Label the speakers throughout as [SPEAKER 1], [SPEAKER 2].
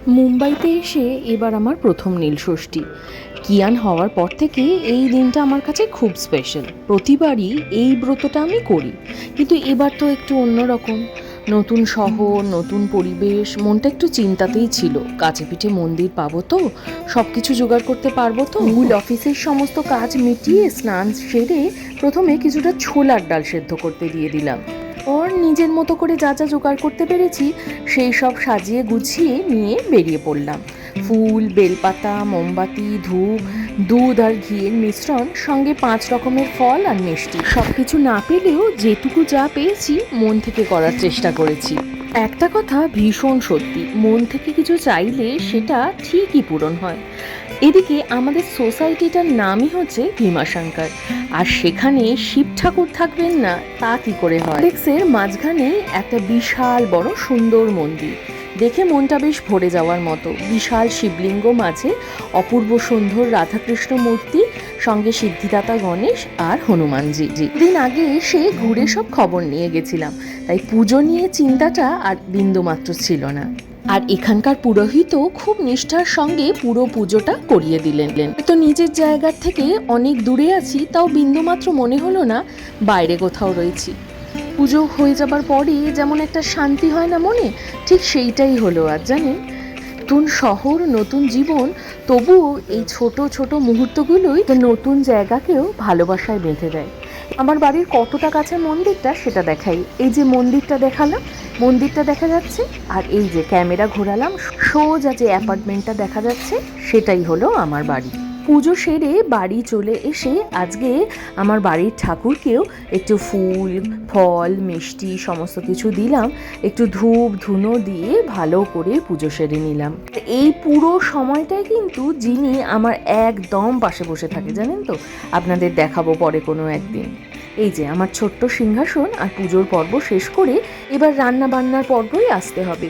[SPEAKER 1] মুম্বাইতে এসে এবার আমার প্রথম নীলষষ্ঠী। কিয়ান হওয়ার পর থেকে এই দিনটা আমার কাছে খুব স্পেশাল। প্রতিবারই এই ব্রতটা আমি করি, কিন্তু এবার তো একটু অন্যরকম। নতুন শহর, নতুন পরিবেশ, মনটা একটু চিন্তাতেই ছিল। কাছে পিঠে মন্দির পাবো তো, সব কিছু জোগাড় করতে পারবো তো। মূল অফিসের সমস্ত কাজ মিটিয়ে স্নান সেরে প্রথমে কিছুটা ছোলার ডাল সেদ্ধ করতে দিয়ে দিলাম। ওর নিজের মতো করে যা যা জোগাড় করতে পেরেছি সেই সব সাজিয়ে গুছিয়ে নিয়ে বেরিয়ে পড়লাম। ফুল, বেলপাতা, মোমবাতি, ধূপ, দুধ আর ঘিয়ের মিশ্রণ, সঙ্গে 5 রকমের ফল আর মিষ্টি। সব কিছু না পেলেও যেটুকু যা পেয়েছি মন থেকে করার চেষ্টা করেছি। একটা কথা ভীষণ সত্যি, মন থেকে কিছু চাইলে সেটা ঠিকই পূরণ হয়। এদিকে আমাদের সোসাইটিটার নামই হচ্ছে ভীমাশঙ্কর, আর সেখানে শিব ঠাকুর থাকবেন না তা কি করে হয়। কমপ্লেক্সের মাঝখানে একটা বিশাল বড় সুন্দর মন্দির, দেখে মনটা বেশ ভরে যাওয়ার মতো। বিশাল শিবলিঙ্গ, মাঝে অপূর্ব সুন্দর রাধাকৃষ্ণ মূর্তি, সঙ্গে সিদ্ধিদাতা গণেশ আর হনুমানজি। দিন আগে এসে ঘুরে সব খবর নিয়ে গেছিলাম, তাই পুজো নিয়ে চিন্তাটা আর বিন্দুমাত্র ছিল না। আর এখানকার পুরোহিতও খুব নিষ্ঠার সঙ্গে পুরো পুজোটা করিয়ে দিলেন। তো নিজের জায়গার থেকে অনেক দূরে আছি, তাও বিন্দুমাত্র মনে হলো না বাইরে কোথাও রয়েছি। পুজো হয়ে যাবার পরই যেমন একটা শান্তি হয় না মনে, ঠিক সেইটাই হলো। আর জানেন, নতুন শহর, নতুন জীবন, তবুও এই ছোট ছোট মুহূর্তগুলোই নতুন জায়গাকেও ভালোবাসায় বেঁধে দেয়। আমার বাড়ির কতটা কাছে মন্দিরটা সেটা দেখাই। এই যে মন্দিরটা দেখালাম, মন্দিরটা দেখা যাচ্ছে, আর এই যে ক্যামেরা ঘোরালাম, সোজা যে অ্যাপার্টমেন্টটা দেখা যাচ্ছে সেটাই হলো আমার বাড়ি। পুজো সেরে বাড়ি চলে এসে আজকে আমার বাড়ির ঠাকুরকেও একটু ফুল, ফল, মিষ্টি সমস্ত কিছু দিলাম। একটু ধূপ ধুনো দিয়ে ভালো করে পুজো সেরে নিলাম। এই পুরো সময়টাই কিন্তু যিনি আমার একদম পাশে বসে থাকে জানেন তো, আপনাদের দেখাবো পরে কোনো একদিন। এই যে আমার ছোট্ট সিংহাসন। আর পুজোর পর্ব শেষ করে এবার রান্না বান্নার পর্বই আসতে হবে।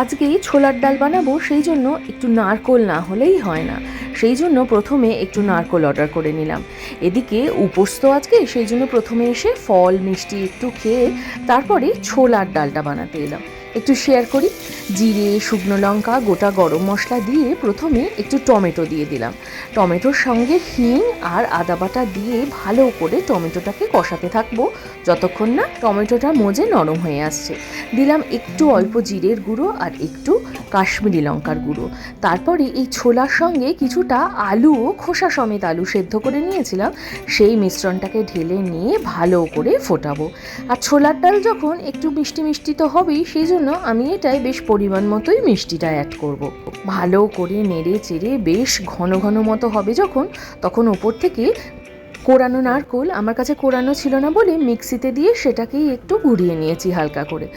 [SPEAKER 1] আজকে ছোলার ডাল বানাবো, সেই জন্য একটু নারকোল না হলেই হয় না। সেই জন্য প্রথমে একটু নারকোল অর্ডার করে নিলাম। এদিকে উপোস তো আজকে, সেই জন্য প্রথমে এসে ফল মিষ্টি একটু খেয়ে তারপরে ছোলার ডালটা বানাতে এলাম। একটু শেয়ার করি। জিরে, শুকনো লঙ্কা, গোটা গরম মশলা দিয়ে প্রথমে একটু টমেটো দিয়ে দিলাম। টমেটোর সঙ্গে হিং আর আদা বাটা দিয়ে ভালো করে টমেটোটাকে কষাতে থাকবো যতক্ষণ না টমেটোটা মজে নরম হয়ে আসছে। দিলাম একটু অল্প জিরের গুঁড়ো আর একটু কাশ্মীরি লঙ্কার গুঁড়ো। তারপরে এই ছোলার সঙ্গে কিছুটা আলু, খোসা সমেত আলু সেদ্ধ করে নিয়েছিলাম, সেই মিশ্রণটাকে ঢেলে নিয়ে ভালো করে ফোটাবো। আর ছোলার ডাল যখন একটু মিষ্টি মিষ্টি তো হবেই, সেই জন্য আমি এটাই বেশ পরিমাণ মতোই মিষ্টিটা অ্যাড করব। ভালো করে নেড়ে চেড়ে বেশ ঘন ঘন মতো হবে যখন, তখন ওপর থেকে কোরানো নারকোল, আমার কাছে কোরানো ছিল না বলে মিক্সিতে দিয়ে সেটাকেই একটু ঘুরিয়ে নিয়েছি হালকা করে।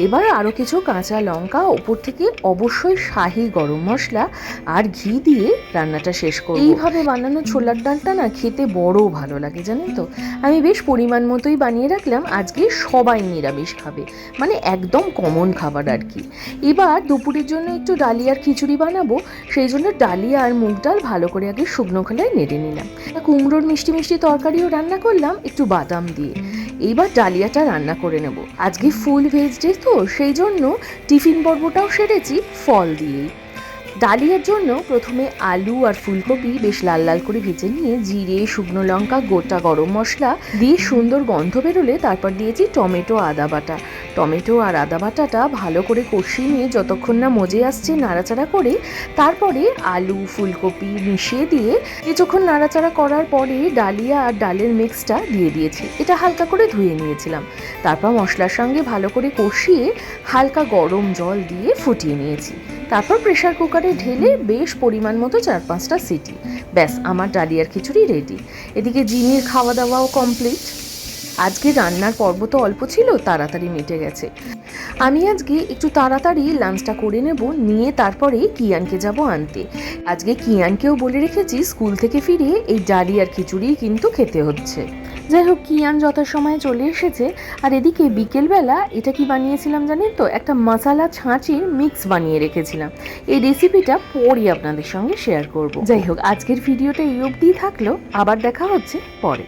[SPEAKER 1] এবার আরও কিছু কাঁচা লঙ্কা, ওপর থেকে অবশ্যই শাহি গরম মশলা আর ঘি দিয়ে রান্নাটা শেষ করব। এইভাবে বানানো ছোলার ডালটা না খেতে বড় ভালো লাগে জানেন তো। আমি বেশ পরিমাণ মতোই বানিয়ে রাখলাম, আজকে সবাই নিরামিষ খাবে, মানে একদম কমন খাবার আর কি। এবার দুপুরের জন্য একটু ডালিয়ার খিচুড়ি বানাবো, সেই জন্য ডালিয়া আর মুগ ডাল ভালো করে আগে শুকনো খোলায় নেড়ে নিলাম। কুমড়োর মিষ্টি মিষ্টি তরকারিও রান্না করলাম একটু বাদাম দিয়ে। এইবার ডালিয়াটা রান্না করে নেব। আজকে ফুল ভেজ ডে তো, সেই জন্য টিফিন পর্বটাও সেরেছি ফল দিয়েই। ডালিয়ার জন্য প্রথমে আলু আর ফুলকপি বেশ লাল লাল করে ভেজে নিয়ে জিরে, শুকনো লঙ্কা, গোটা গরম মশলা দিয়ে সুন্দর গন্ধ বেরোলে তারপর দিয়েছি টমেটো, আদা বাটা। টমেটো আর আদা বাটাটা ভালো করে কষিয়ে নিয়ে যতক্ষণ না মজে আসছে নাড়াচাড়া করে তারপরে আলু ফুলকপি মিশিয়ে দিয়ে কিছুক্ষণ নাড়াচাড়া করার পরে ডালিয়া আর ডালের মিক্সটা দিয়ে দিয়েছি। এটা হালকা করে ধুয়ে নিয়েছিলাম। তারপর মশলার সঙ্গে ভালো করে কষিয়ে হালকা গরম জল দিয়ে ফুটিয়ে নিয়েছি। তারপর প্রেশার কুকারে ঢেলে বেশ পরিমাণ মতো 4-5টা সিটি, ব্যাস আমার ডালিয়ার খিচুড়ি রেডি। এদিকে জিনির খাওয়া দাওয়াও কমপ্লিট। আজকে রান্নার পর্ব তো অল্প ছিল, তাড়াতাড়ি মিটে গেছে। আমি আজকে একটু তাড়াতাড়ি লাঞ্চটা করে নেব, নিয়ে তারপরে কিয়ানকে যাব আনতে। আজকে কিয়ানকেও বলে রেখেছি স্কুল থেকে ফিরে এই ডালিয়ার খিচুড়ি কিন্তু খেতে হচ্ছে। যাই হোক, কিয়ান যথাসময়ে চলে এসেছে। আর এদিকে বিকেলবেলা এটা কি বানিয়েছিলাম জানেন তো, একটা মশলা ছাঁচির মিক্স বানিয়ে রেখেছিলাম। এই রেসিপিটা পরে আপনাদের সঙ্গে শেয়ার করব। যাই হোক, আজকের ভিডিওটা এই অবধিই থাকলো, আবার দেখা হচ্ছে পরে।